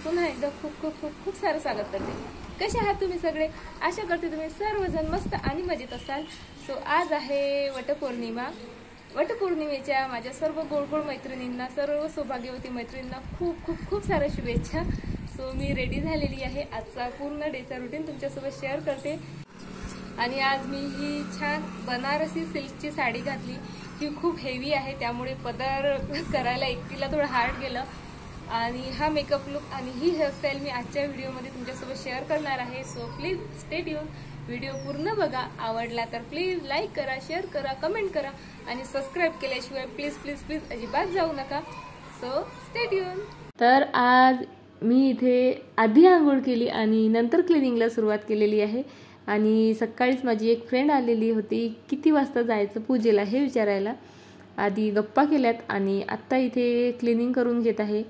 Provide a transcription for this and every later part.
पुन्हा एकदा खूप खूप खूप खूप सारं स्वागत करते। कसे आहात तुम्ही सगळे? आशा करते तुम्ही सर्वजण मस्त आणि मजेत असाल। सो आज आहे वटपौर्णिमा। वटपौर्णिमेच्या माझ्या सर्व गोडगोड मैत्रिणींना, सर्व सौभाग्यवती मैत्रिणींना खूप खूप खूप साऱ्या शुभेच्छा। सो मी रेडी झालेली आहे, आजचा पूर्ण डेचा रुटीन तुमच्यासोबत शेअर करते। आणि आज मी ही छान बनारसी सिल्कची साडी घातली। ही खूप हेवी आहे, त्यामुळे पदर करायला एकटीला थोडं हार्ड गेलं। आणि हा मेकअप लुक आणि ही हेअरस्टाईल मी आजच्या व्हिडिओमध्ये तुमच्यासोबत शेअर करणार आहे। So please stay tune, video पूर्ण बघा। आवडला तर प्लीज लाईक करा, शेअर करा, कमेंट करा आणि सबस्क्राईब केल्याशिवाय प्लीज प्लीज प्लीज अजिबात जाऊ नका। So stay tune. तर आज मी इथे आधी आंघोळ केली आणि नंतर क्लिनिंगला सुरुवात केलेली आहे। आणि सकाळीच माझी एक फ्रेंड आलेली होती, किती वाजता जायचं पूजेला हे विचारायला। आधी गप्पा केल्यात आणि आत्ता इथे क्लिनिंग करून घेत आहे।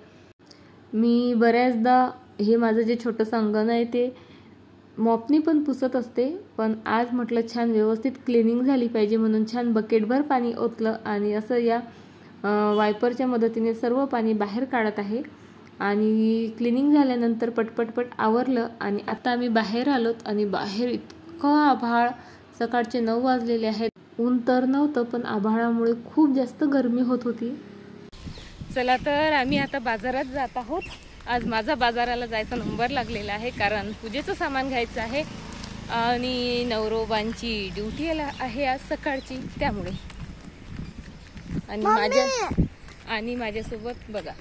मी बऱ्याचदा हे माझं जे छोटंसं अंगण आहे ते मॉपनी पण पुसत असते, पण आज म्हटलं छान व्यवस्थित क्लिनिंग झाली पाहिजे म्हणून छान बकेटभर पाणी ओतलं आणि असं या वायपरच्या मदतीने सर्व पाणी बाहेर काढत आहे। आणि क्लिनिंग झाल्यानंतर पटपटपट आवरलं आणि आता आम्ही बाहेर आलोत आणि बाहेर इतकं आभाळ, सकाळचे 9 वाजलेले आहेत। ऊन तर नव्हतं पण आभाळामुळे खूप जास्त गरमी होत होती। चला तर आम्ही आता बाजारात जात आहोत। आज माझा बाजाराला जायचा नंबर लागलेला आहे, कारण पूजेचं सामान घ्यायचं आहे आणि नवरोबांची ड्युटी आहे आज सकाळची, त्यामुळे। आणि माझ्यासोबत बघा,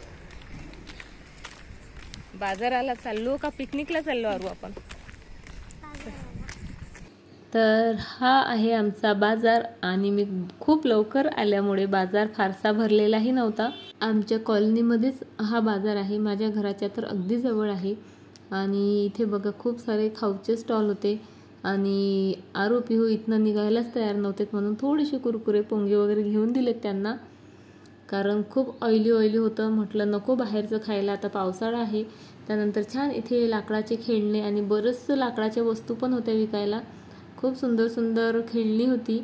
बाजाराला चाललो का पिकनिकला चाललो आरू आपण? तर हा आहे आमचा बाजार आणि मी खूप लवकर आल्यामुळे बाजार फारसा भरलेलाही नव्हता। आमच्या कॉलनीमध्येच हा बाजार आहे, माझ्या घराच्या तर अगदी जवळ आहे। आणि इथे बघा खूप सारे खाऊचे स्टॉल होते आणि आरू पिहू इथनं निघायलाच तयार नव्हते, म्हणून थोडेसे कुरकुरे पोंगे वगैरे घेऊन दिलेत त्यांना, कारण खूप ऑइली होतं। म्हटलं नको बाहेरचं खायला, आता पावसाळा आहे। त्यानंतर छान इथे लाकडाचे खेळणे आणि बरेचसे लाकडाच्या वस्तू पण होत्या विकायला। खूप सुंदर सुंदर खेळणी होती,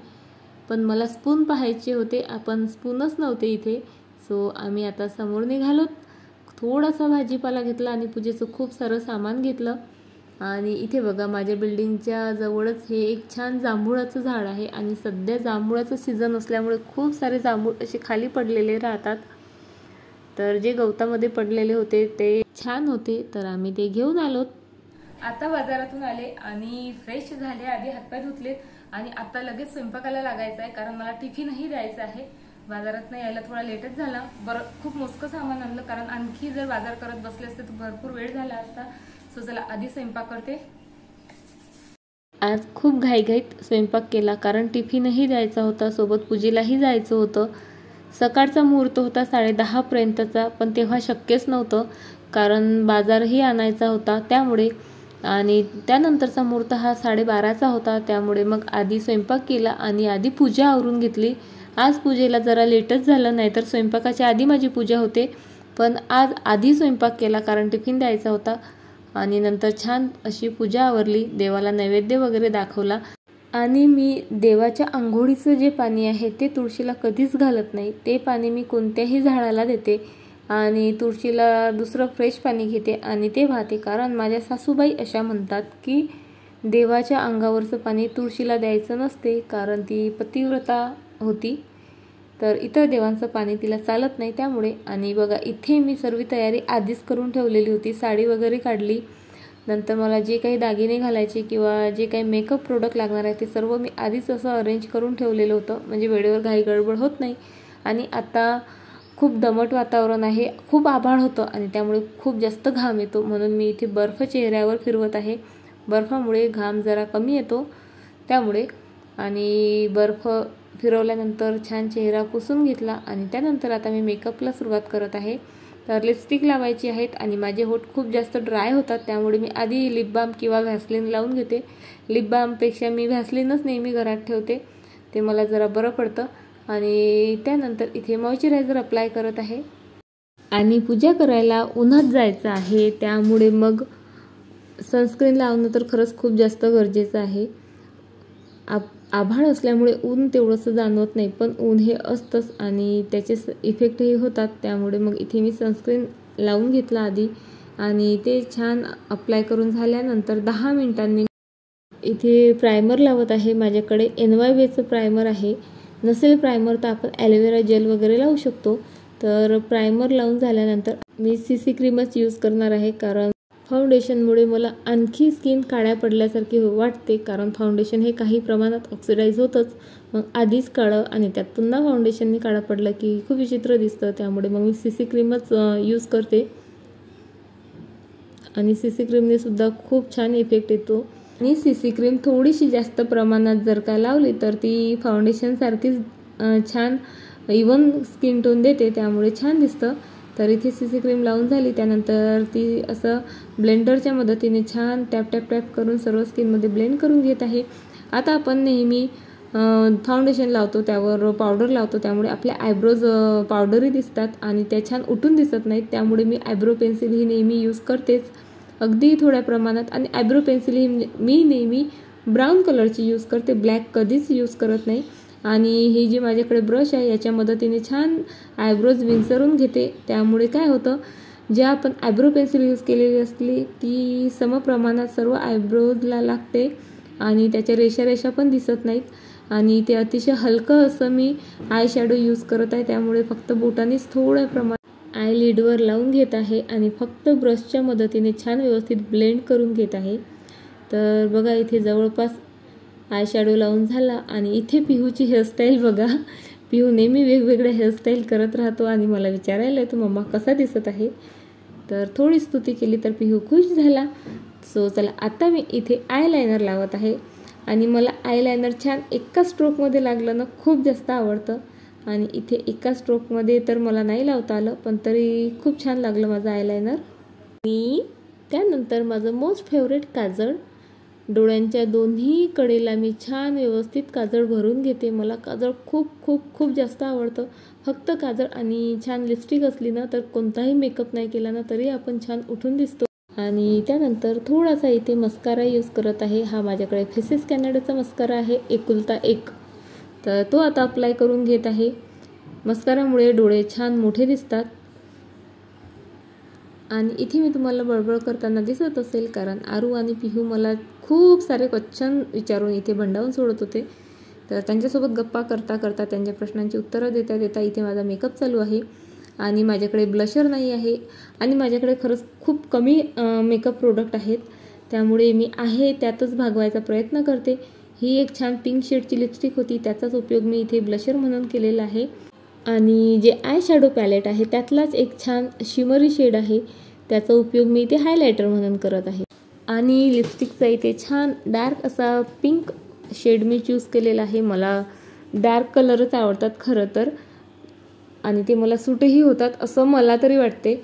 पण मला स्पून पाहायचे होते, आपण स्पूनच नव्हते इथे। सो आम्ही आता समोर निघालो, थोडासा भाजीपाला घेतला आणि पूजेचं खूप सारं सामान घेतलं। आणि इथे बघा माझ्या बिल्डिंगच्या जवळच हे एक छान जांभुळाचं झाड आहे आणि सध्या जांभुळाचं सीझन असल्यामुळे खूप सारे जांभूळ असे खाली पडलेले राहतात। तर जे गवतामध्ये पडलेले होते ते छान होते, तर आम्ही ते घेऊन आलो। आता बाजारातून आले आणि फ्रेश झाले, आधी हातपाय धुतलेत आणि आता लगेच स्वयंपाकाला लागायचं आहे, कारण मला टिफिनही द्यायचा आहे। बाजारात यायला थोडा लेटच झाला, बरं खूप मोजकं सामान आणलं, कारण आणखी जर बाजार करत बसले असते तर भरपूर वेळ झाला असता। सो चला आधी स्वयंपाक करते। आज खूप घाईघाईत स्वयंपाक केला, कारण टिफिनही द्यायचा होता, सोबत पूजेलाही जायचं होतं। सकाळचा मुहूर्त होता 10:30 पर्यंतचा, पण तेव्हा शक्यच नव्हतं, कारण बाजारही आणायचा होता त्यामुळे। आणि त्यानंतरचा मुहूर्त हा 12:30चा होता, त्यामुळे मग आधी स्वयंपाक केला आणि आधी पूजा आवरून घेतली। आज पूजेला जरा लेटच झालं, नाहीतर स्वयंपाकाच्या आधी माझी पूजा होते, पण आज आधी स्वयंपाक केला कारण टिफिन द्यायचा होता। आणि नंतर छान अशी पूजा आवरली, देवाला नैवेद्य वगैरे दाखवला। आणि मी देवाच्या आंघोळीचं जे पाणी आहे ते तुळशीला कधीच घालत नाही, ते पाणी मी कोणत्याही झाडाला देते आणि तुळशीला दुसरं फ्रेश पाणी घेते आणि ते वाहते, कारण माझ्या सासूबाई अशा म्हणतात की देवाच्या अंगावरचं पाणी तुळशीला द्यायचं नसते, कारण ती पतिव्रता होती, तर इतर देवांचं पाणी तिला चालत नाही, त्यामुळे। आणि बघा इथे मी सर्व तयारी आधीच करून ठेवलेली होती, साडी वगैरे काढली, नंतर मला जे काही दागिने घालायचे किंवा जे काही मेकअप प्रोडक्ट लागणार आहे ते सर्व मी आधीच असं अरेंज करून ठेवलेलं होतं, म्हणजे वेळेवर घाई गडबड होत नाही। आणि आता खूप दमट वातावरण आहे, खूप आभाळ होतं आणि त्यामुळे खूप जास्त घाम येतो, म्हणून मी इथे बर्फ चेहऱ्यावर फिरवत आहे। बर्फामुळे घाम जरा कमी येतो त्यामुळे। आणि बर्फ फिरवल्यानंतर छान चेहरा पुसून घेतला आणि त्यानंतर आता मी मेकअपला सुरुवात करत आहे। तर लिपस्टिक लावायची आहेत आणि माझे होठ खूप जास्त ड्राय होतात, त्यामुळे मी आधी लिप बाम किंवा व्हॅसलीन लावून घेते। लिप बामपेक्षा मी व्हॅसलीनच नेहमी घरात ठेवते, ते मला जरा बरं पडतं। आणि त्यानंतर इथे मॉइश्चरायझर अप्लाय करत आहे। आणि पूजा करायला उन्हात जायचं आहे, त्यामुळे मग सनस्क्रीन लावणं तर खरंच खूप जास्त गरजेचं आहे। आभाळ असल्यामुळे ऊन तेवढंसं जाणवत नाही, पण ऊन हे असतंच आणि त्याचे इफेक्टही होतात, त्यामुळे मग इथे मी सनस्क्रीन लावून घेतला आधी आणि ते छान अप्लाय करून झाल्यानंतर 10 मिनिटांनी इथे प्रायमर लावत आहे। माझ्याकडे NYWayचं प्रायमर आहे, नसेल प्रायमर तर आपण ॲलोवेरा जेल वगैरे लावू शकतो। तर प्रायमर लावून झाल्यानंतर मी CC क्रीमच यूज करणार आहे, कारण फाउंडेशनमुळे मला आणखी स्किन काळ्या पडल्यासारखी वाटते, कारण फाउंडेशन हे काही प्रमाणात ऑक्सिडाइज होतंच, मग आधीच काळं आणि त्यात पुन्हा फाउंडेशनने काळं पडलं की खूप विचित्र दिसतं। त्यामुळे मग मी CC क्रीमच यूज करते आणि CC क्रीमने सुद्धा खूप छान इफेक्ट येतो। आणि CC क्रीम थोडीशी जास्त प्रमाणात जर का लावली तर ती फाउंडेशनसारखीच छान इवन स्किन टोन देते, त्यामुळे छान दिसतं। तर इथे CC क्रीम लावून झाली, त्यानंतर ती असं ब्लेंडरच्या मदतीने छान टॅप टॅप टॅप करून सर्व स्किनमध्ये ब्लेंड करून घेत आहे। आता आपण नेहमी फाउंडेशन लावतो त्यावर पावडर लावतो, त्यामुळे आपल्या आयब्रोज पावडरी दिसतात आणि त्या छान उठून दिसत नाहीत, त्यामुळे मी आयब्रो पेन्सिल ही नेहमी यूज करतेच अगदी थोड्या प्रमाणात। आणि आयब्रो पेन्सिल ही मी नेहमी ब्राऊन कलरची यूज करते, ब्लॅक कधीच यूज करत नाही। आणि ही जी माझ्याकडे ब्रश आहे याच्या मदतीने छान आयब्रोज विंचरून घेते, त्यामुळे काय होतं, जे आपण आयब्रो पेन्सिल यूज केलेली असली ती समप्रमाणात सर्व आयब्रोजला लागते आणि त्याच्या रेषा रेषा पण दिसत नाहीत। आणि ते अतिशय हलकं असं मी आय शॅडो यूज करत आहे, त्यामुळे फक्त बोटानेच थोड्या प्रमाणात आय लिडवर लावून घेत आहे आणि फक्त ब्रशच्या मदतीने छान व्यवस्थित ब्लेंड करून घेत आहे। तर बघा इथे जवळपास आय शॅडो लावून झाला आणि इथे पिहूची हेअरस्टाईल बघा, पिहू नेहमी वेगवेगळ्या हेअरस्टाईल करत राहतो आणि मला विचारायला येतो मम्मा कसा दिसत आहे, तर थोडी स्तुती केली तर पिहू खुश झाला। सो चला आता मी इथे आयलायनर लावत आहे आणि मला आयलायनर छान एका स्ट्रोकमध्ये लागलं ना खूप जास्त आवडतं आणि इथे एका स्ट्रोकमध्ये तर मला नाही लावता आलं, पण तरी खूप छान लागलं माझं आयलायनर। आणि त्यानंतर माझं मोस्ट फेवरेट काजळ, डोळ्यांच्या दोन्ही कडेला मी छान व्यवस्थित काजळ भरून घेते। मला काजळ खूप खूप खूप जास्त आवडतं, फक्त काजळ आणि छान लिपस्टिक असली ना तर कोणताही मेकअप नाही केला ना तरी आपण छान उठून दिसतो। आणि त्यानंतर थोडासा इथे मस्कारा यूज करत आहे, हा माझ्याकडे फेसेस कॅनडाचा मस्कारा आहे, एकुलता एक, तर तो आता अप्लाय करून घेत आहे। मस्कारामुळे डोळे छान मोठे दिसतात। आणि इथे मी तुम्हाला बळबळ करताना दिसत असेल, कारण आरू आणि पिहू मला खूप सारे क्वेश्चन विचारून इथे भंडावून सोडत होते, तर त्यांच्यासोबत गप्पा करता करता त्यांच्या प्रश्नांची उत्तरं देता देता इथे माझा मेकअप चालू आहे। आणि माझ्याकडे ब्लशर नाही आहे आणि माझ्याकडे खरंच खूप कमी मेकअप प्रोडक्ट आहेत, त्यामुळे मी आहे त्यातच भागवायचा प्रयत्न करते। ही एक छान पिंक शेडची लिपस्टिक होती, त्याचाच उपयोग मी इथे ब्लशर म्हणून केलेला आहे। आणि जे आय शॅडो पॅलेट आहे त्यातलाच एक छान शिमरी शेड आहे, त्याचा उपयोग मी इथे हायलायटर म्हणून करत आहे। आणि लिपस्टिकचा इथे छान डार्क असा पिंक शेड मी चूज केलेला आहे, मला डार्क कलरच आवडतात खरं तर आणि ते मला सूटही होतात असं मला तरी वाटते।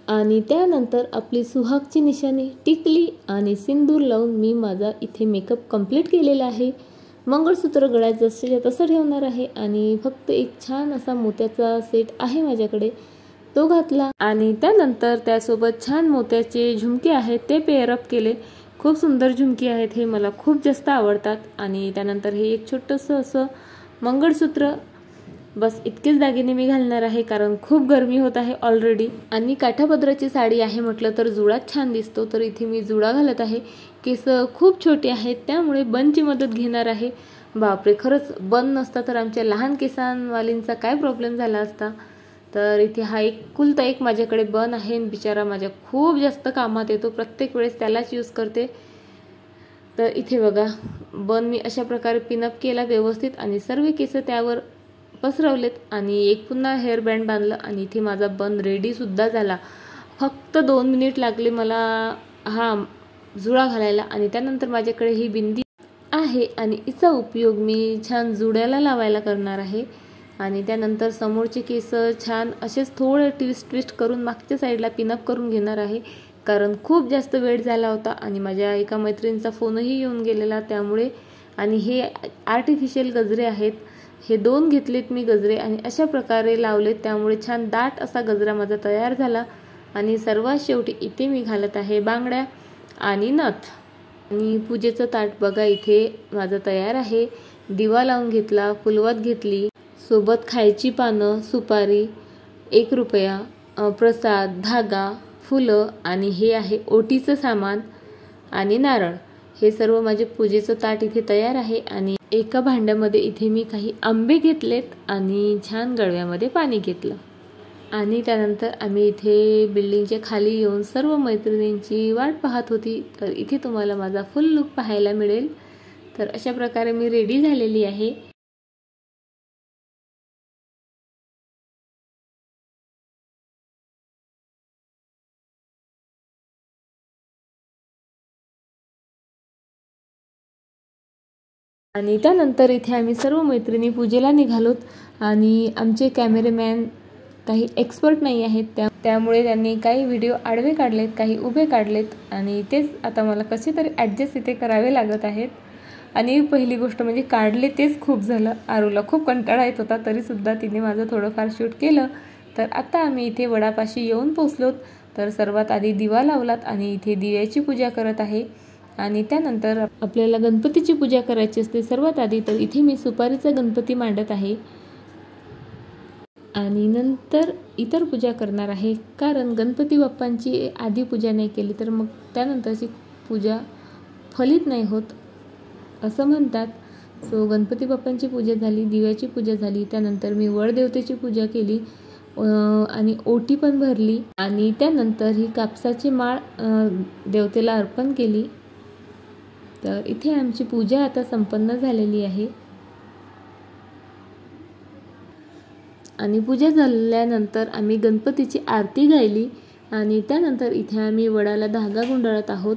आणि त्यानंतर आपली सुहागची निशाणी टिकली आणि सिंदूर लावून मी माझा इथे मेकअप कंप्लीट केलेला आहे। मंगळसूत्र गळ्यात जसं तसं ठेवणार आहे आणि फक्त एक छान असा मोत्याचा सेट आहे माझ्याकडे, तो घातला आणि त्यानंतर त्यासोबत छान मोत्याचे झुमके आहेत ते पेअर अप केले। खूप सुंदर झुमके आहेत, हे मला खूप जास्त आवडतात। आणि त्यानंतर हे एक छोटंसं असं मंगळसूत्र, बस इतकेच दागिने मी घालणार आहे कारण खूप गरमी होत आहे ऑलरेडी। आणि काठापदराची साडी आहे म्हटलं तर जुडाच छान दिसतो, तर इथे मी जुडा घालत आहे। केस खूप छोटे आहेत त्यामुळे बनची मदत घेणार आहे। बापरे, खरंच बन नसता तर आमच्या लहान केसांवालींचा काय प्रॉब्लेम झाला असता। तर इथे हा एकुलता एक माझ्याकडे बन आहे, बिचारा माझ्या खूप जास्त कामात येतो, प्रत्येक वेळेस त्यालाच यूज करते। तर इथे बघा बन मी अशा प्रकारे पिनअप केला व्यवस्थित आणि सर्व केस त्यावर पसरवलेत आणि एक पुन्हा हेअर बँड बांधलं आणि इथे माझा बन रेडी सुद्धा झाला। फक्त 2 मिनिट लागले मला हा जुडा घालायला आणि त्यानंतर माझ्याकडे ही बिंदी आहे आणि हिचा उपयोग मी छान जुड्याला लावायला करणार आहे। आणि त्यानंतर समोरचे केस छान असेच थोडे ट्विस्ट करून मागच्या साईडला पिनअप करून घेणार आहे, कारण खूप जास्त वेळ झाला होता आणि माझ्या एका मैत्रिणीचा फोनही येऊन गेलेला त्यामुळे। आणि हे आर्टिफिशियल गजरे आहेत, हे 2 घेतलेत मी गजरे आणि अशा प्रकारे लावलेत, त्यामुळे छान दाट असा गजरा माझा तयार झाला। आणि सर्वात शेवटी इथे मी घालत आहे बांगड्या आणि नथ। आणि पूजेचं ताट बघा इथे माझं तयार आहे, दिवा लावून घेतला, फुलवात घेतली, सोबत खायची पानं, सुपारी, 1 रुपया, प्रसाद, धागा, फुलं आणि हे आहे ओटीचं सामान आणि नारळ। हे सर्व माझे पूजेचं ताट इथे तयार आहे आणि एका भांड्यामध्ये इथे मी काही आंबे घेतलेत आणि छान गडव्यामध्ये पाणी घेतलं आणि त्यानंतर आम्ही इथे बिल्डिंगच्या खाली येऊन सर्व मैत्रिणींची वाट पाहत होती। तर इथे तुम्हाला माझा फुल लुक पाहायला मिळेल। तर अशा प्रकारे मी रेडी झालेली आहे। आणि त्यानंतर इथे आम्ही सर्व मैत्रिणी पूजेला निघालोत आणि आमचे कॅमेरामॅन काही एक्सपर्ट नाही आहेत, त्यामुळे त्यांनी काही व्हिडिओ आडवे काढलेत, काही उभे काढलेत आणि तेच आता मला कसे तरी ॲडजस्ट इथे करावे लागत आहेत। आणि पहिली गोष्ट म्हणजे काढले तेच खूप झालं। आरूला खूप कंटाळा येत होता, तरीसुद्धा तिने माझं थोडंफार शूट केलं। तर आता आम्ही इथे वडापाशी येऊन पोचलोत। तर सर्वात आधी दिवा लावलात आणि इथे दिव्याची पूजा करत आहे आणि त्यानंतर आपल्याला गणपतीची पूजा करायची असते सर्वात आधी। तर इथे मी सुपारीचा गणपती मांडत आहे आणि नंतर इतर पूजा करणार आहे, कारण गणपती बाप्पांची आधी पूजा नाही केली तर मग त्यानंतरची पूजा फलित नाही होत असं म्हणतात। सो गणपती बाप्पांची पूजा झाली, दिव्याची पूजा झाली, त्यानंतर मी वडदेवतेची पूजा केली आणि ओटी पण भरली आणि त्यानंतर ही कापसाची माळ देवतेला अर्पण केली। तर इथे आमची पूजा आता संपन्न झालेली आहे आणि पूजा झाल्यानंतर आम्ही गणपतीची आरती गायली आणि त्यानंतर इथे आम्ही वडाला धागा गुंडाळत आहोत।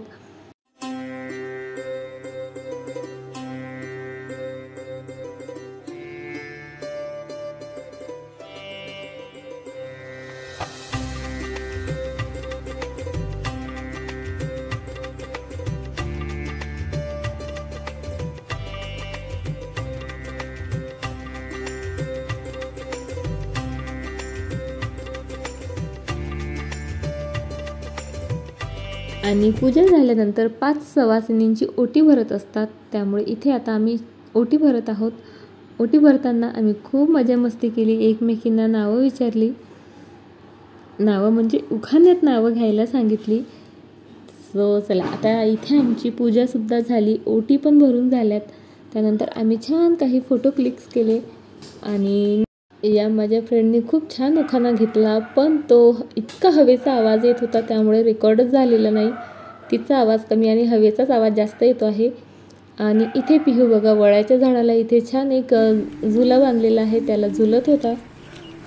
आणि पूजा झाल्यानंतर 5 सवासिनींची ओटी भरत असतात, त्यामुळे इथे आता आम्ही ओटी भरत आहोत। ओटी भरताना आम्ही खूप मजा मस्ती केली, एकमेकींना नावं विचारली, नावं म्हणजे उखाण्यात नावं घ्यायला सांगितली। सो चला आता इथे आमची पूजासुद्धा झाली, ओटी पण भरून झाल्यात। त्यानंतर आम्ही छान काही फोटो क्लिक्स केले आणि या माझ्या फ्रेंडने खूप छान उखाणा घेतला, पण तो इतका हवेचा आवाज येत होता त्यामुळे रेकॉर्डच झालेला नाही। तिचा आवाज कमी आणि हवेचाच आवाज जास्त येतो आहे। आणि इथे पिहू बघा वडाच्या झाडाला इथे छान एक झुला बांधलेला आहे, त्याला झुलत होता।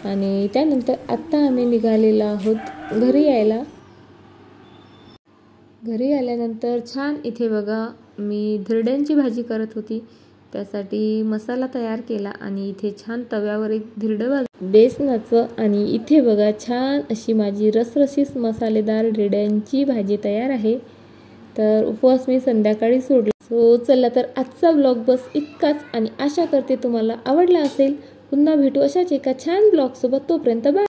आणि त्यानंतर आत्ता आम्ही निघालेलो आहोत घरी यायला। घरी आल्यानंतर छान इथे बघा मी धिरड्यांची भाजी करत होती, त्यासाठी मसाला तयार केला आणि इथे छान तव्यावर एक धिरडं बेसनाचं आणि इथे बघा छान अशी माझी रसरशीत मसालेदार धिरड्यांची भाजी तयार आहे। तर उपवास मी संध्याकाळी सोडला। सो चला तर आजचा ब्लॉग बस इतकाच आणि आशा करते तुम्हाला आवडला असेल। पुन्हा भेटू अशाच एका छान ब्लॉग सोबत, तोपर्यंत बाय।